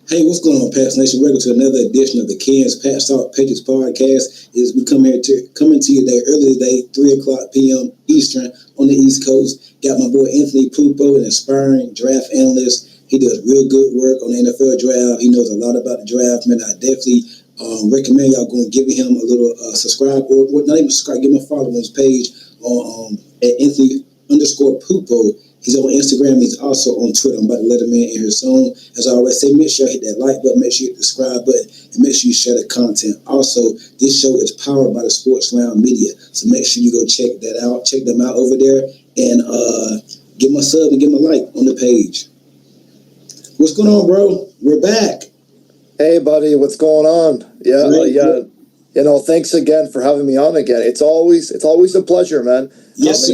Hey, what's going on, Pats Nation? Welcome to another edition of the Ken's Pats Talk Patriots podcast. We coming to you today early today, 3:00 p.m. Eastern on the East Coast. Got my boy Anthony Pupo, an aspiring draft analyst. He does real good work on the NFL draft. He knows a lot about the draft, man. I definitely recommend y'all go and give him a little subscribe, or not even subscribe, give him a follow on his page on at Anthony_Pupo. He's on Instagram. He's also on Twitter. I'm about to let him in here soon. As I always say, make sure you hit that like button, make sure you hit the subscribe button, and make sure you share the content. Also, this show is powered by the Sports Lounge Media, so make sure you go check that out. Check them out over there, and give them a sub and give them a like on the page. What's going on, bro? We're back. Hey, buddy. What's going on? Yeah. You know, thanks again for having me on again. It's always a pleasure, man. Yes,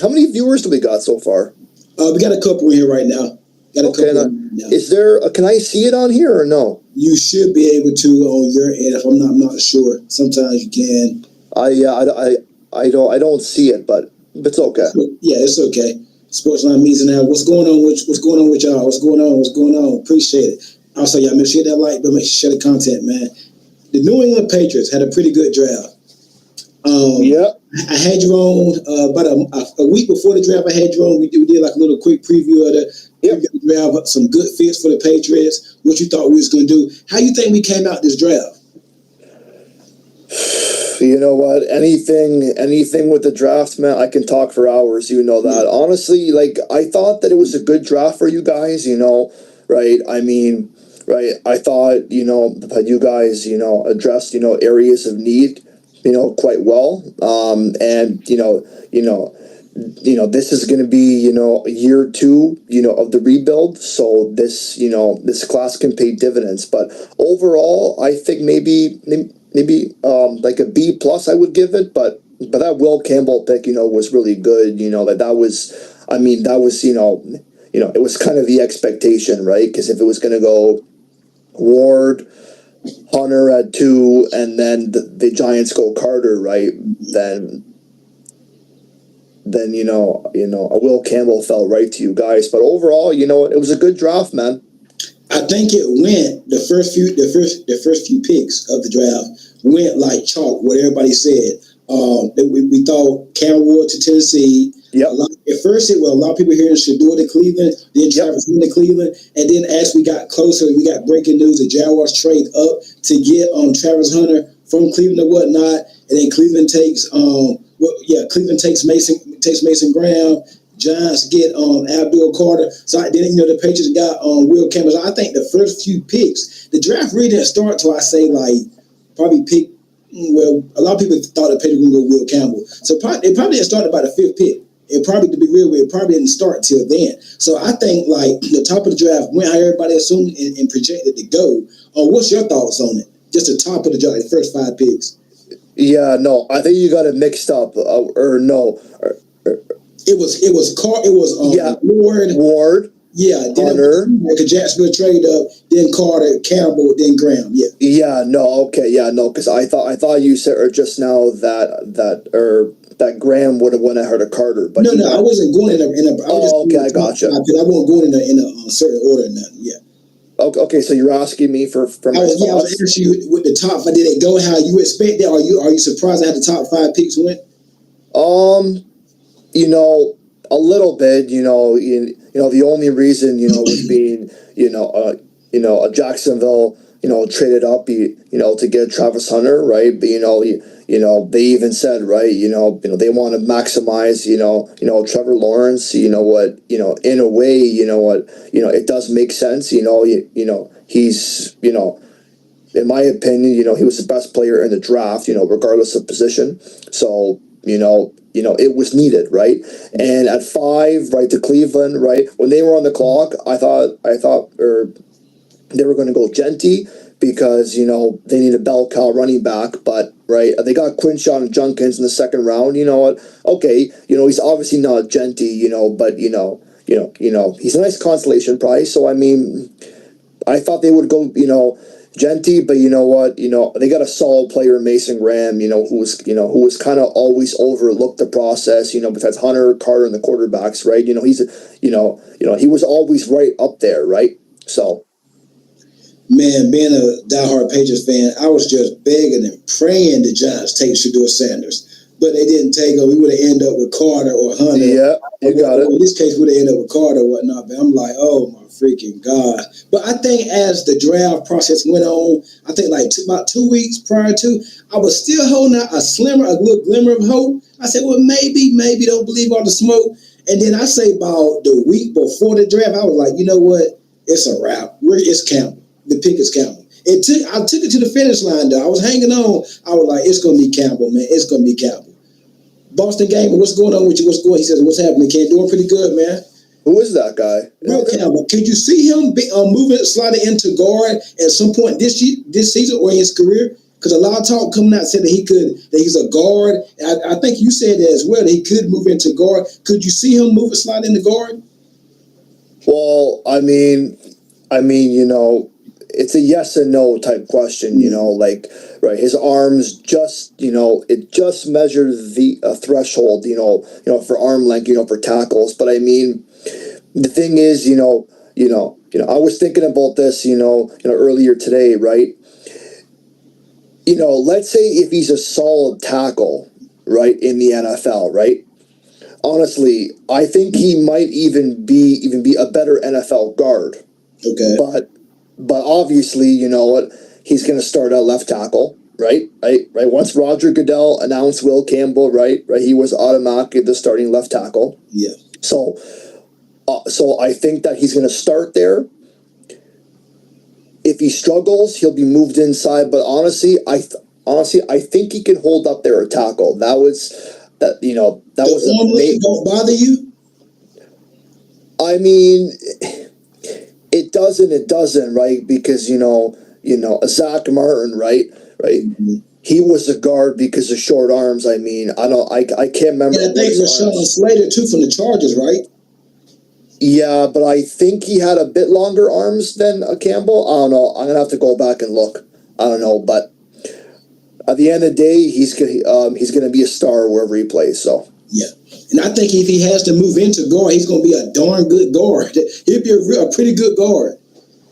How many viewers do we got so far? We got a couple in here right now. Is there? Can I see it on here or no? You should be able to on your end. If I'm not sure. Sometimes you can. I don't see it, but it's okay. Yeah, it's okay. Sportsline Media now. What's going on with y'all? What's going on? Appreciate it. Also, y'all make sure you hit that like, but make sure you share the content, man. The New England Patriots had a pretty good draft. I had you on about a week before the draft. I had you on. We did like a little quick preview of the draft. Some good fits for the Patriots. What you thought we was going to do? How you think we came out this draft? You know what? Anything with the draft, man. I can talk for hours. You know that. Yeah. Honestly, like I thought that it was a good draft for you guys. You know, right? I mean, right? I thought that you guys addressed areas of need. Quite well. And this is going to be, year two, of the rebuild. So this class can pay dividends. But overall, I think maybe like a B plus I would give it. But that Will Campbell pick, was really good. That was it was kind of the expectation, right? Because if it was going to go Ward, Hunter at 2, and then the Giants go Carter, right? Then a Will Campbell fell right to you guys. But overall, it was a good draft, man. I think it went the first few picks of the draft went like chalk. What everybody said. We thought Cameron Ward to Tennessee. Yep. At first, a lot of people hearing Shador to Cleveland, then Travis Hunter to Cleveland, and then as we got closer, we got breaking news: the Jaguars trade up to get Travis Hunter from Cleveland and whatnot, and then Cleveland takes Mason Graham. Giants get Abdul Carter. So then the Patriots got Will Campbell. So I think the first few picks, the draft really didn't start till I say like probably pick. Well, a lot of people thought the Patriots were going to go Will Campbell. So it probably didn't start by the fifth pick. It probably, to be real with you, it probably didn't start till then. So I think like the top of the draft went how everybody assumed and projected to go. What's your thoughts on it? Just the top of the draft, the first 5 picks. Yeah, no, I think you got it mixed up. It was Ward. Yeah, then Hunter. Because Jacksonville trade up, then Carter, Campbell, then Graham. Yeah. Yeah. No. Okay. Yeah. No. Because I thought you said just now that Graham would have went ahead of Carter, but no, I wasn't going in a. I gotcha. I wasn't going in a certain order. Nothing. Yeah. Okay. So you're asking me for my I was asking you with the top 5. Did it go how you expected? Are you surprised how the top 5 picks went? A little bit. The only reason was being a Jacksonville traded up to get Travis Hunter, right? But they even said, right, they want to maximize Trevor Lawrence. In a way, it does make sense. He's in my opinion, he was the best player in the draft, regardless of position. So it was needed, right? And at 5, right, to Cleveland, right, when they were on the clock, I thought they were going to go Genty because, they need a bell cow running back, but, right, they got Quinshaw and Junkins in the second round, okay, he's obviously not Genty, but, he's a nice consolation prize, so, I mean, I thought they would go, Genty, but you know what? They got a solid player, Mason Graham. Who was kind of always overlooked the process. Besides Hunter, Carter, and the quarterbacks, right? He was always right up there, right? So, Man, being a diehard Patriots fan, I was just begging and praying the Giants take Shedeur Sanders. But they didn't take him. We would have ended up with Carter or Hunter. Yeah, you got it. In this case, we would have ended up with Carter or whatnot. But I'm like, oh my freaking God. But I think as the draft process went on, I think like about 2 weeks prior to, I was still holding out a little glimmer of hope. I said, well, maybe, don't believe all the smoke. And then I say about the week before the draft, I was like, you know what? It's a wrap. It's Campbell. The pick is Campbell. I took it to the finish line, though. I was hanging on. I was like, it's going to be Campbell, man. It's going to be Campbell. Boston Gamer, what's going on with you? What's going? He says, what's happening, Ken? Doing pretty good, man. Who is that guy? Will Campbell. Could you see him moving, sliding into guard at some point this season or in his career? Because a lot of talk coming out said that he's a guard. I think you said that as well, that he could move into guard. Could you see him slide into guard? Well, I mean, it's a yes and no type question, right? His arms just, it just measures the threshold, for arm length, for tackles. But I mean, the thing is, I was thinking about this, earlier today, right? Let's say if he's a solid tackle, right, in the NFL, right? Honestly, I think he might even be a better NFL guard. Okay. But obviously, you know what? He's going to start at left tackle, right? Once Roger Goodell announced Will Campbell, right? He was automatically the starting left tackle. Yeah. So I think that he's going to start there. If he struggles, he'll be moved inside. But honestly, I think he can hold up there at tackle. That was don't bother you. I mean, it doesn't, right? Because Zach Martin, right? Mm-hmm. He was a guard because of short arms. I mean, I can't remember. Yeah, I think Rashawn Slater too from the Chargers, right? Yeah, but I think he had a bit longer arms than Campbell. I don't know. I'm gonna have to go back and look. I don't know, but at the end of the day, he's gonna be a star wherever he plays. So yeah, and I think if he has to move into guard, he's gonna be a darn good guard. He'll be a pretty good guard.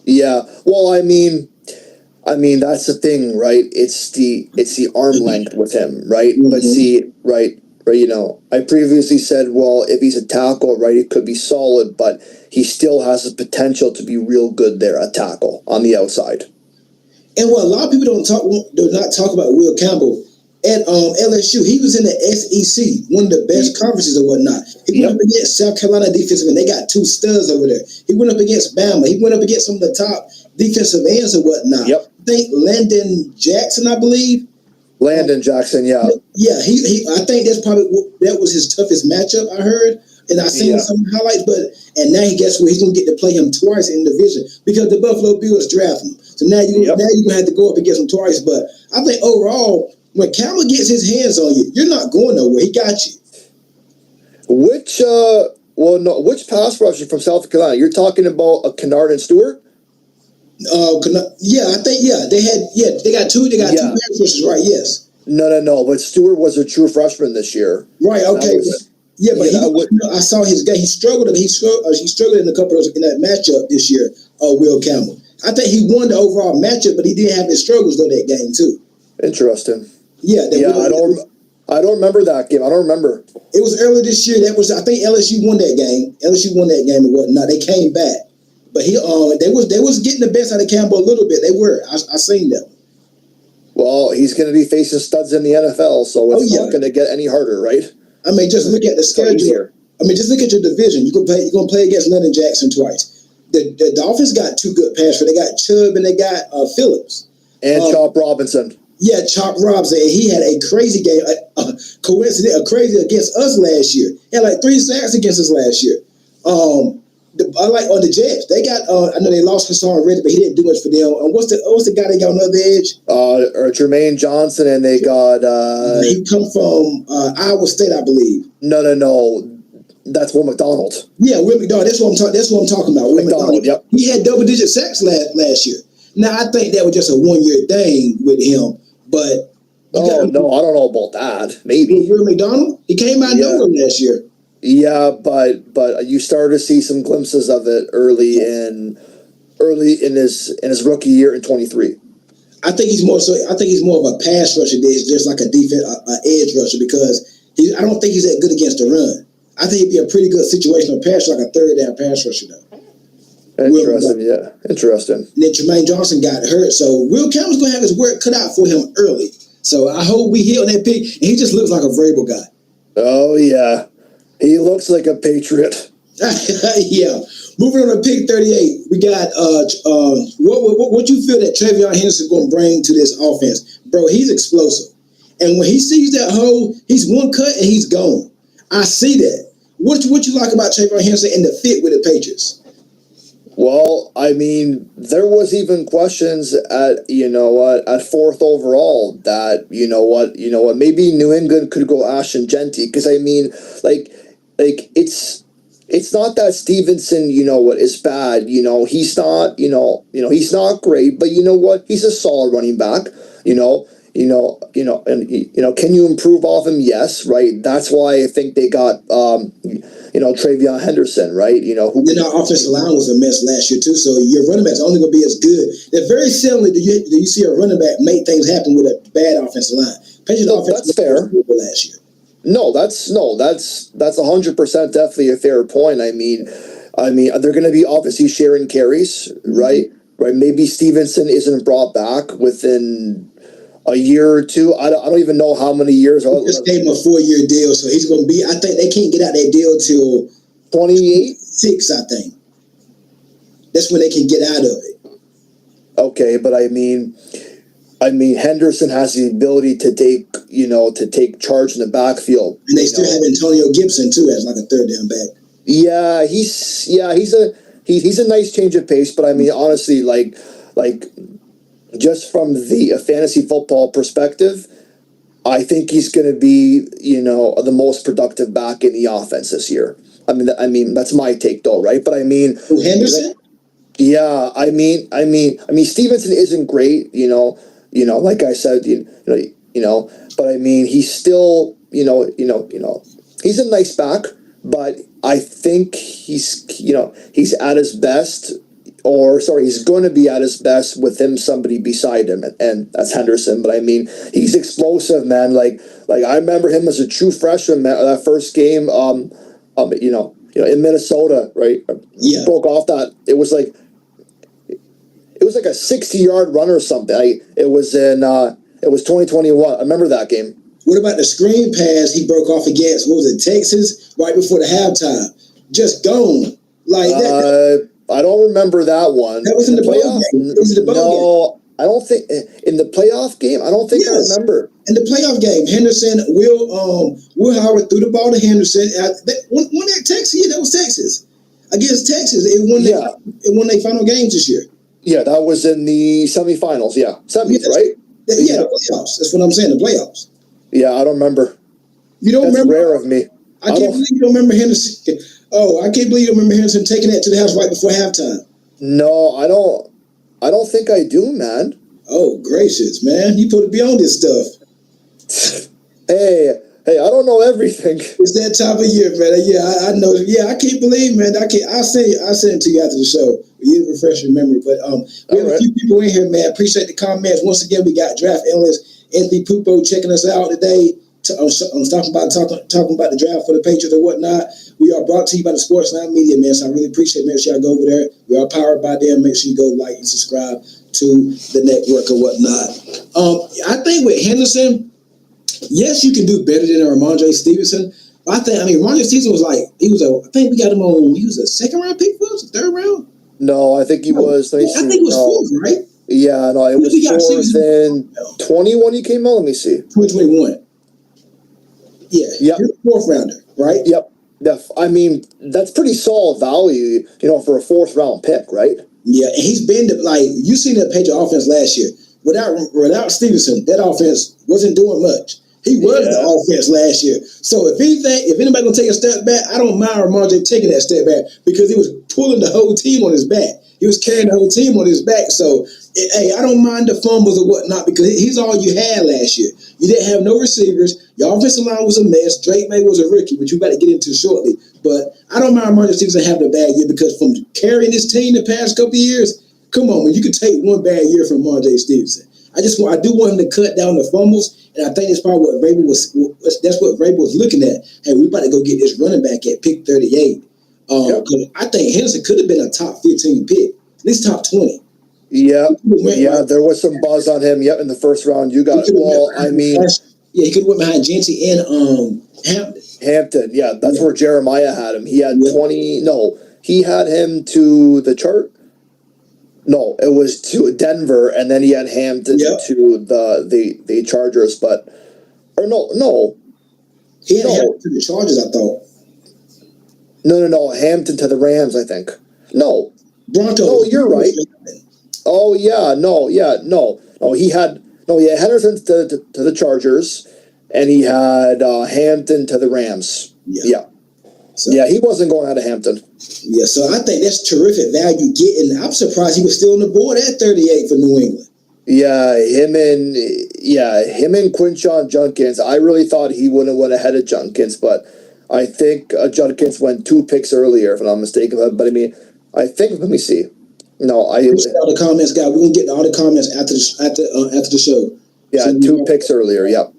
Yeah. Well, I mean that's the thing, right? It's the arm length with him, right? Mm-hmm. But see, right. I previously said, well, if he's a tackle, right, it could be solid, but he still has the potential to be real good there at tackle on the outside. And what a lot of people do not talk about Will Campbell at LSU. He was in the SEC, one of the best conferences and whatnot. He went up against South Carolina defensive end. They got two studs over there. He went up against Bama. He went up against some of the top defensive ends and whatnot. Yep. I think Landon Jackson, I believe. Landon Jackson, yeah. Yeah, he I think that was his toughest matchup, I heard. And I seen some highlights, and now guess what? He's gonna get to play him twice in the division because the Buffalo Bills drafted him. So now you're gonna have to go up against him twice. But I think overall, when Campbell gets his hands on you, you're not going nowhere. He got you. Which pass rusher from South Carolina? You're talking about Kennard and Stewart? I think they got two pass rushers, right? Yes. No. But Stewart was a true freshman this year. Right. Okay. I saw his game. He struggled in a couple of in that matchup this year. Will Campbell. I think he won the overall matchup, but he did have his struggles though that game too. Interesting. Yeah. I don't remember that game. I don't remember. It was early this year. I think LSU won that game. And whatnot. They came back. But they was getting the best out of Campbell a little bit. They were. I seen them. Well, he's going to be facing studs in the NFL, so it's not going to get any harder, right? I mean, just look at the schedule. I mean, just look at your division. You're gonna play against Landon Jackson twice. The Dolphins got two good pass rushers. They got Chubb and they got Phillips and Chop Robinson. Yeah, Chop Robinson. And he had a crazy game. Crazy against us last year. He had like 3 sacks against us last year. I like on the Jets. They got. I know they lost Hassan Reddick, but he didn't do much for them. What's the guy they got on the other edge? Jermaine Johnson, and they got. He come from Iowa State, I believe. No. That's Will McDonald. Yeah, Will McDonald. That's what I'm talking about. Will McDonald. Yep. He had double-digit sacks last year. Now I think that was just a 1-year thing with him, but. No, I don't know about that. Maybe Will McDonald. He came out of nowhere last year. Yeah, but you started to see some glimpses of it early in early in his rookie year in 23. I think he's more of a pass rusher than just like a defense, a edge rusher, because I don't think he's that good against the run. I think he'd be a pretty good situational pass, like a third down pass rusher though. Interesting, yeah. Interesting. And then Jermaine Johnson got hurt, so Will Campbell's gonna have his work cut out for him early. So I hope we hit on that pick. And he just looks like a variable guy. Oh yeah, he looks like a Patriot. Yeah. Moving on to pick 38, we got what you feel that Trevon Henderson is going to bring to this offense, bro? He's explosive, and when he sees that hole, he's one cut and he's gone. I see that. What you like about Trevon Henderson and the fit with the Patriots? Well, I mean, there was even questions at at fourth overall that maybe New England could go Ashton Genty, because I mean, like it's not that Stevenson, is bad. He's not, he's not great, but you know what? He's a solid running back. Can you improve off him? Yes, right. That's why I think they got, Trevon Henderson, right? Our offensive line was a mess last year too. So your running back's only going to be as good. They're very similar. Do you see a running back make things happen with a bad offensive line? Patriots offense that's fair. Last year. That's 100% definitely a fair point. I mean, they're going to be obviously sharing carries, right? Right. Maybe Stevenson isn't brought back within a year or two. I don't even know how many years. Just gave him a 4-year deal, so he's going to be. I think they can't get out that deal till 28, 6. I think that's when they can get out of it. Okay, but I mean, Henderson has the ability to take charge in the backfield. And they still have Antonio Gibson too as like a third down back. Yeah, he's a nice change of pace, but I mean, honestly, like just from the fantasy football perspective, I think he's going to be, the most productive back in the offense this year. I mean that's my take though, right? But I mean, Henderson. Yeah, I mean, Stevenson isn't great, like I said, but I mean, he's still, he's a nice back, but I think he's at his best, he's going to be at his best with somebody beside him, and that's Henderson. But I mean, he's explosive, man. Like I remember him as a true freshman, man, that first game, in Minnesota, right? Yeah. He broke off that. It was like a 60-yard run or something. It was 2021. I remember that game. What about the screen pass he broke off against? What was it, Texas? Right before the halftime, just gone like that. I don't remember that one. That was in the playoff game. It was in the bowl game. I don't think in the playoff game. I don't think I remember. In the playoff game, Henderson, Will Howard threw the ball to Henderson. One at Texas, that was Texas against Texas. It won their final games this year. Yeah, that was in the semifinals. Yeah, semis, right? Yeah, the playoffs. That's what I'm saying. The playoffs. Yeah, I don't remember. You don't remember? That's rare of me. I can't believe you don't remember Henderson. Oh, I can't believe you don't remember Henderson taking that to the house right before halftime. No, I don't. I don't think I do, man. Oh, gracious, man! You supposed to be on this stuff. Hey, I don't know everything. It's that time of year, man. Yeah, I know. Yeah, I can't believe, man. I'll send it to you after the show. You refresh your memory. But we have a few people in here, man. Appreciate the comments. Once again, we got draft analyst Anthony Pupo checking us out today. Talking about the draft for the Patriots and whatnot. We are brought to you by the Sportsline Media, man. So I really appreciate it. Make sure y'all go over there. We are powered by them. Make sure you go like and subscribe to the network or whatnot. I think with Henderson, yes, you can do better than Ramondre Stevenson. But Ramondre Stevenson was I think we got him on, he was a second round pick for us, a third round? No, I think he was. I think he was fourth, right? Yeah, no, it was fourth in 21 he came out. Let me see. 2021. Yeah, yep. You're a fourth rounder, right? Yep. I mean, that's pretty solid value, for a fourth round pick, right? Yeah, and he's been you seen the Patriot offense last year. Without Stevenson, that offense wasn't doing much. He was the offense last year. So if anybody gonna take a step back, I don't mind Ramondre taking that step back because he was pulling the whole team on his back. He was carrying the whole team on his back. So, I don't mind the fumbles or whatnot because he's all you had last year. You didn't have no receivers. Your offensive line was a mess. Drake May was a rookie, which we got to get into shortly. But I don't mind Ramondre Stevenson having a bad year because from carrying this team the past couple of years, Come on, man. You could take one bad year from Marjay Stevenson. I do want him to cut down the fumbles, and I think that's probably what Vrabel was. That's what Vrabel was looking at. Hey, we about to go get this running back at pick 38. I think Henderson could have been a top 15 pick, at least top 20. Yeah, there was some buzz on him. Yep, in the first round, you got. Well, I mean, he could have went behind Genty and Hampton. Hampton, yeah, that's where Jeremiah had him. He had 20. No, he had him to the chart. No, it was to Denver, and then he had Hampton to the Chargers. But no, he had Hampton to the Chargers. I thought. No, Hampton to the Rams. I think. No, Broncos. No, you're right. Oh yeah, no. He had Henderson to the Chargers, and he had Hampton to the Rams. Yeah. So, he wasn't going out of Hampton. Yeah, so I think that's terrific value getting. I'm surprised he was still on the board at 38 for New England. Yeah, him and Quinshon Judkins. I really thought he wouldn't have went ahead of Judkins, but I think Judkins went 2 picks earlier, if I'm not mistaken. But I mean, I think, let me see. No, all the comments, guys. We're gonna get all the comments after the show. Yeah, so 2 picks earlier. Yep.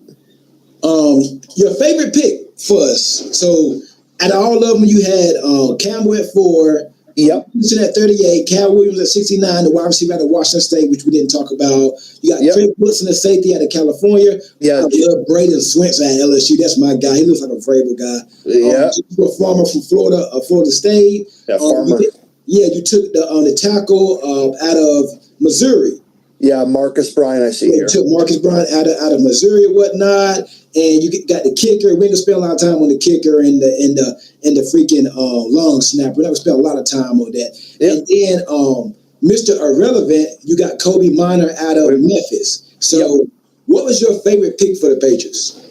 Your favorite pick for us. So out of all of them, you had Campbell at 4. Yep. Henderson at 38. Cal Williams at 69. The wide receiver out of Washington State, which we didn't talk about. You got Trey Woodson, the safety out of California. Yeah. I love Braden Swinson at LSU. That's my guy. He looks like a Vrabel guy. Yeah. A farmer from Florida State. Yeah, farmer. You took the tackle out of Missouri. Yeah, Marcus Bryant, I see here. You took Marcus Bryant out of Missouri and whatnot, and you got the kicker. We're gonna spend a lot of time on the kicker and the freaking long snapper. We're not gonna spend a lot of time on that. Yep. And then Mr. Irrelevant, you got Kobe Minor out of Memphis. So, what was your favorite pick for the Patriots?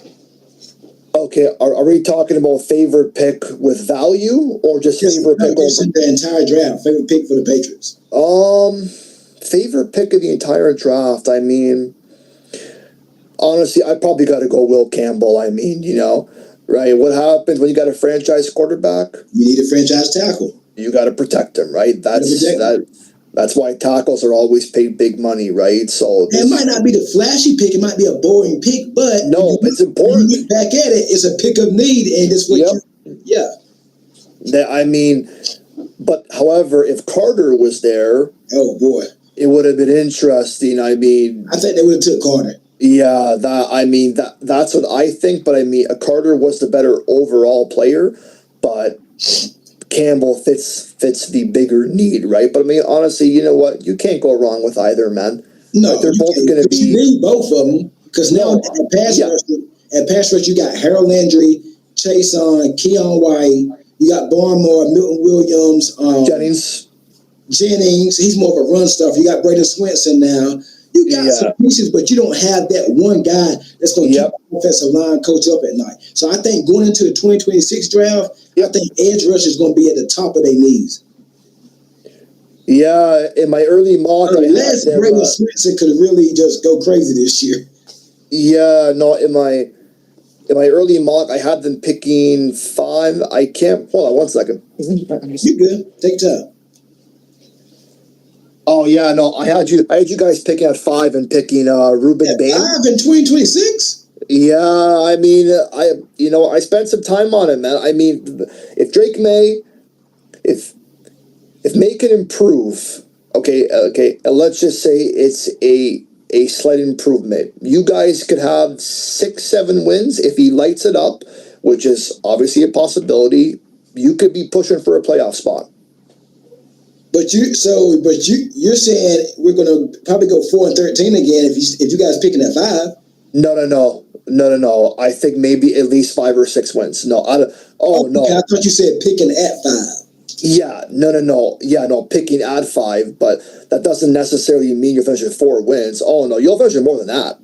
Okay, are we talking about favorite pick with value or just favorite pick over the entire draft? Favorite pick for the Patriots? Favorite pick of the entire draft. I mean, honestly, I probably got to go Will Campbell. I mean, right? What happens when you got a franchise quarterback? You need a franchise tackle. You got to protect him, right? That's why tackles are always paid big money, right? So it might not be the flashy pick; it might be a boring pick, but no, it's important. When you look back at it, it's a pick of need, and it's what I mean, but however, if Carter was there, oh boy, it would have been interesting. I mean, I think they would have took Carter. Yeah, that's what I think. But I mean, Carter was the better overall player, but Campbell fits the bigger need, right? But I mean, honestly, you know what? You can't go wrong with either, man. No, they're both going to be. You need both of them because now at pass rush, you got Harold Landry, Chase on, Keon White. You got Barmore, Milton Williams, Jennings. He's more of a run stuff. You got Braden Swinson now. You got some pieces, but you don't have that one guy that's going to keep the offensive line coach up at night. So I think going into the 2026 draft, I think edge rush is going to be at the top of their knees. Yeah, in my early mock, unless Braden Swinson could really just go crazy this year. Yeah, no, in my early mock, I had them picking 5. I can't. Hold on one second. You good? Take time. Oh yeah, no, I had you guys picking at 5 and picking Ruben Bain. 5 in 2026. Yeah, I mean, I spent some time on it, man. I mean, if Drake May, if May can improve, okay, let's just say it's a slight improvement. You guys could have 6-7 wins if he lights it up, which is obviously a possibility. You could be pushing for a playoff spot. But you're saying we're going to probably go 4-13 again if you guys picking at 5. No. I think maybe at least 5 or 6 wins. No, no. I thought you said picking at 5. Yeah, no. Yeah, no, picking at 5, but that doesn't necessarily mean you're finishing 4 wins. Oh no, you'll finish more than that.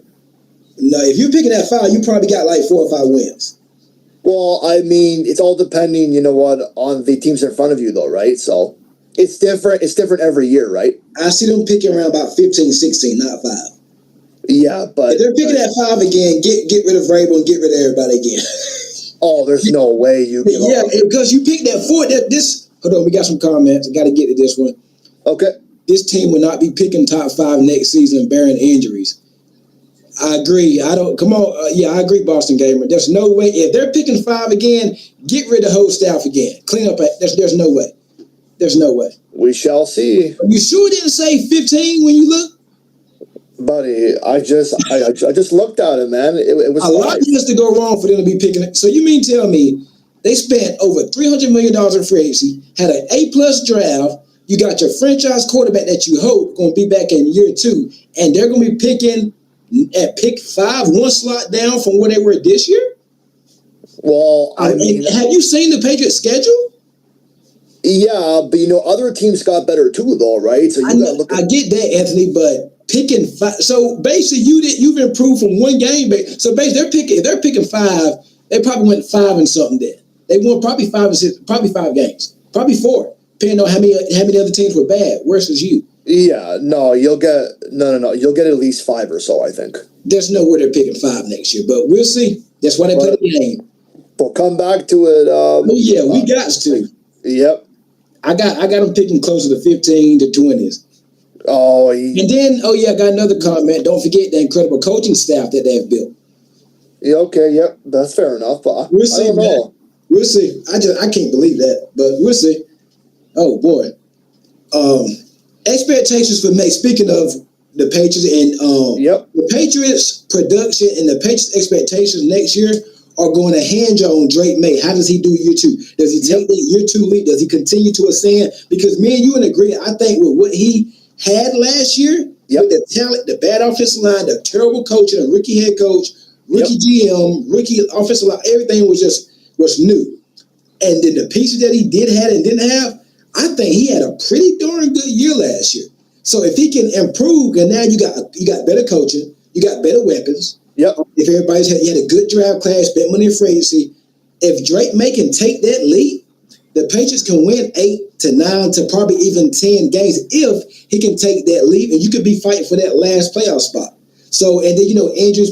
No, if you're picking at 5, you probably got like 4 or 5 wins. Well, I mean, it's all depending, on the teams in front of you, though, right? So. It's different. It's different every year, right? I see them picking around about 15, 16, not 5. Yeah, but if they're picking at 5 again, get rid of Vrabel and get rid of everybody again. Oh, there's no way you can. Yeah, because you picked that 4. Hold on, we got some comments. I got to get to this one. Okay. this team will not be picking top 5 next season bearing injuries. I agree. I agree, Boston Gamer. There's no way. If they're picking 5 again, get rid of the whole staff again. Clean up. There's no way. There's no way. We shall see. Are you sure it didn't say 15 when you look? Buddy, I just looked at it, man. It was a lot has to go wrong for them to be picking it. So you mean tell me they spent over $300 million in free agency, had an A+ draft. You got your franchise quarterback that you hope going to be back in year 2, and they're going to be picking at pick 5, one slot down from where they were this year? Well, I mean, have you seen the Patriots schedule? Yeah, but other teams got better too, though, right? So I get that, Anthony, but picking 5. So basically, you've improved from one game. So basically, if they're picking 5, they probably went 5 and something. Then they won probably 5 and 6, probably 5 games, probably 4, depending on how many other teams were bad, worse as you. Yeah, no, you'll get at least 5 or so, I think. There's no way they're picking 5 next year, but we'll see. That's why they play the game. We'll come back to it. We got to. Yep. I got them picking closer to 15 to 20s. Oh, and then I got another comment. Don't forget the incredible coaching staff that they've built. Yeah, okay, yep, that's fair enough. But we'll see. I don't know. We'll see. I can't believe that, but we'll see. Oh boy. Expectations for next. Speaking of the Patriots and the Patriots production and the Patriots expectations next year are going to hinge on Drake May. How does he do year 2? Does he take the year 2 lead? Does he continue to ascend? Because me and you in agreement, I think with what he had last year, with the talent, the bad offensive line, the terrible coaching, the rookie head coach, rookie GM, rookie offensive line, everything was new. And then the pieces that he did have and didn't have, I think he had a pretty darn good year last year. So if he can improve, and now you got better coaching, you got better weapons. Yep. If you had a good draft class, spent money in free agency, if Drake May can take that lead, the Patriots can win 8 to 9 to probably even 10 games if he can take that lead, and you could be fighting for that last playoff spot. So, and then injuries.